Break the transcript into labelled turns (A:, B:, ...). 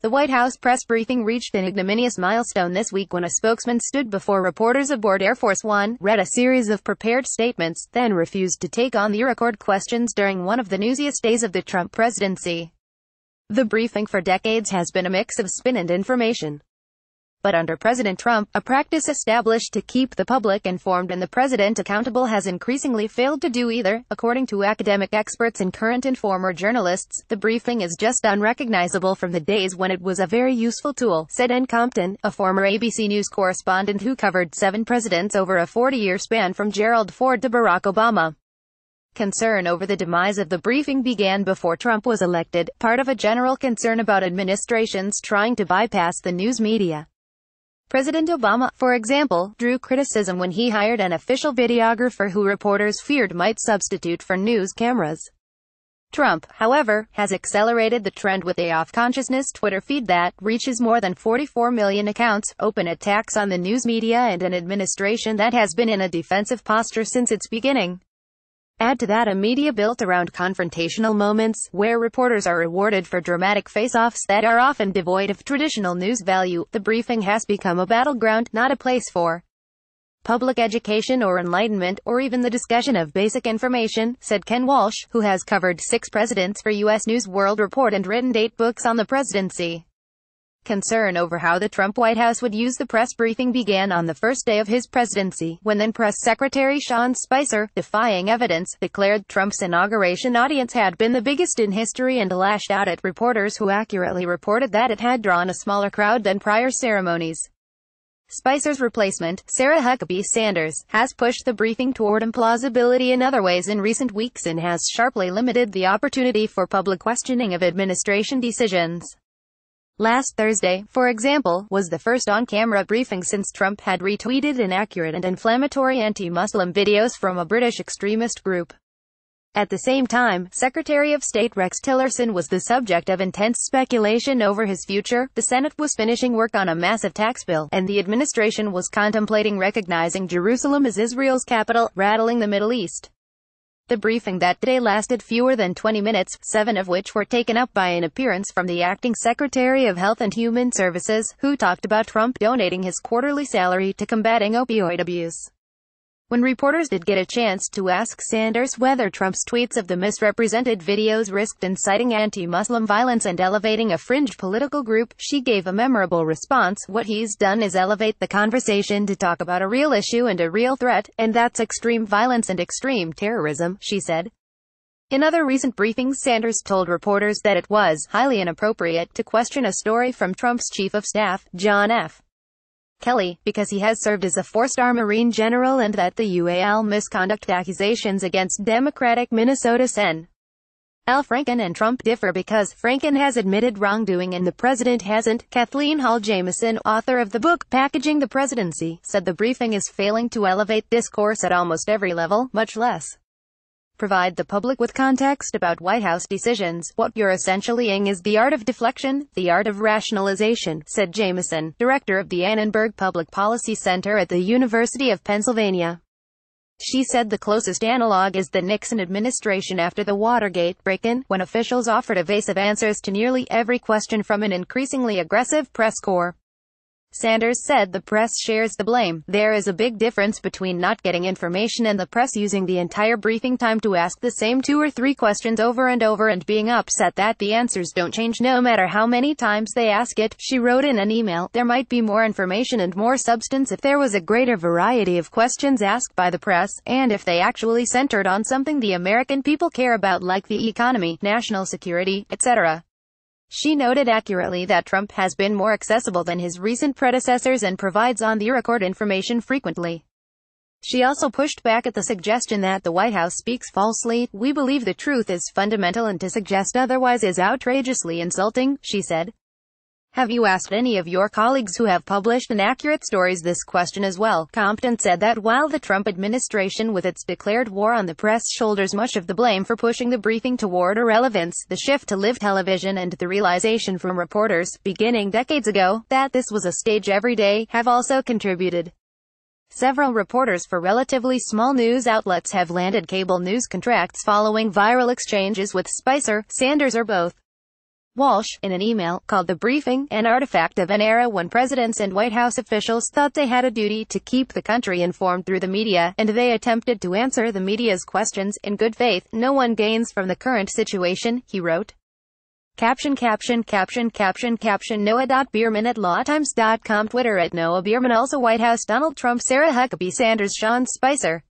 A: The White House press briefing reached an ignominious milestone this week when a spokesman stood before reporters aboard Air Force One, read a series of prepared statements, then refused to take on the record questions during one of the newsiest days of the Trump presidency. The briefing for decades has been a mix of spin and information. But under President Trump, a practice established to keep the public informed and the president accountable has increasingly failed to do either. According to academic experts and current and former journalists, the briefing is just unrecognizable from the days when it was a very useful tool, said N. Compton, a former ABC News correspondent who covered 7 presidents over a 40-year span from Gerald Ford to Barack Obama. Concern over the demise of the briefing began before Trump was elected, part of a general concern about administrations trying to bypass the news media. President Obama, for example, drew criticism when he hired an official videographer who reporters feared might substitute for news cameras. Trump, however, has accelerated the trend with a off-consciousness Twitter feed that reaches more than 44 million accounts, open attacks on the news media and an administration that has been in a defensive posture since its beginning. Add to that a media built around confrontational moments, where reporters are rewarded for dramatic face-offs that are often devoid of traditional news value. The briefing has become a battleground, not a place for public education or enlightenment, or even the discussion of basic information, said Ken Walsh, who has covered 6 presidents for U.S. News World Report and written 8 books on the presidency. Concern over how the Trump White House would use the press briefing began on the first day of his presidency, when then Press Secretary Sean Spicer, defying evidence, declared Trump's inauguration audience had been the biggest in history and lashed out at reporters who accurately reported that it had drawn a smaller crowd than prior ceremonies. Spicer's replacement, Sarah Huckabee Sanders, has pushed the briefing toward implausibility in other ways in recent weeks and has sharply limited the opportunity for public questioning of administration decisions. Last Thursday, for example, was the first on-camera briefing since Trump had retweeted inaccurate and inflammatory anti-Muslim videos from a British extremist group. At the same time, Secretary of State Rex Tillerson was the subject of intense speculation over his future. The Senate was finishing work on a massive tax bill, and the administration was contemplating recognizing Jerusalem as Israel's capital, rattling the Middle East. The briefing that day lasted fewer than 20 minutes, 7 of which were taken up by an appearance from the acting Secretary of Health and Human Services, who talked about Trump donating his quarterly salary to combating opioid abuse. When reporters did get a chance to ask Sanders whether Trump's tweets of the misrepresented videos risked inciting anti-Muslim violence and elevating a fringe political group, she gave a memorable response: "What he's done is elevate the conversation to talk about a real issue and a real threat, and that's extreme violence and extreme terrorism," she said. In other recent briefings, Sanders told reporters that it was highly inappropriate to question a story from Trump's chief of staff, John F. Kelly, because he has served as a 4-star Marine general, and that the UAL misconduct accusations against Democratic Minnesota Sen. Al Franken and Trump differ because Franken has admitted wrongdoing and the president hasn't. Kathleen Hall Jamieson, author of the book Packaging the Presidency, said the briefing is failing to elevate discourse at almost every level, much less provide the public with context about White House decisions. "What you're essentially ing is the art of deflection, the art of rationalization," said Jamieson, director of the Annenberg Public Policy Center at the University of Pennsylvania. She said the closest analog is the Nixon administration after the Watergate break-in, when officials offered evasive answers to nearly every question from an increasingly aggressive press corps. Sanders said the press shares the blame. "There is a big difference between not getting information and the press using the entire briefing time to ask the same 2 or 3 questions over and over and being upset that the answers don't change no matter how many times they ask it," she wrote in an email. "There might be more information and more substance if there was a greater variety of questions asked by the press, and if they actually centered on something the American people care about, like the economy, national security, etc." She noted accurately that Trump has been more accessible than his recent predecessors and provides on-the-record information frequently. She also pushed back at the suggestion that the White House speaks falsely. "We believe the truth is fundamental, and to suggest otherwise is outrageously insulting," she said. "Have you asked any of your colleagues who have published inaccurate stories this question as well?" Compton said that while the Trump administration with its declared war on the press shoulders much of the blame for pushing the briefing toward irrelevance, the shift to live television and the realization from reporters, beginning decades ago, that this was a stage every day, have also contributed. Several reporters for relatively small news outlets have landed cable news contracts following viral exchanges with Spicer, Sanders, or both. Walsh, in an email, called the briefing an artifact of an era when presidents and White House officials thought they had a duty to keep the country informed through the media, and they attempted to answer the media's questions in good faith. No one gains from the current situation, he wrote. Caption Noah.Bierman at lawtimes.com, Twitter at Noah Bierman. Also White House, Donald Trump, Sarah Huckabee Sanders, Sean Spicer.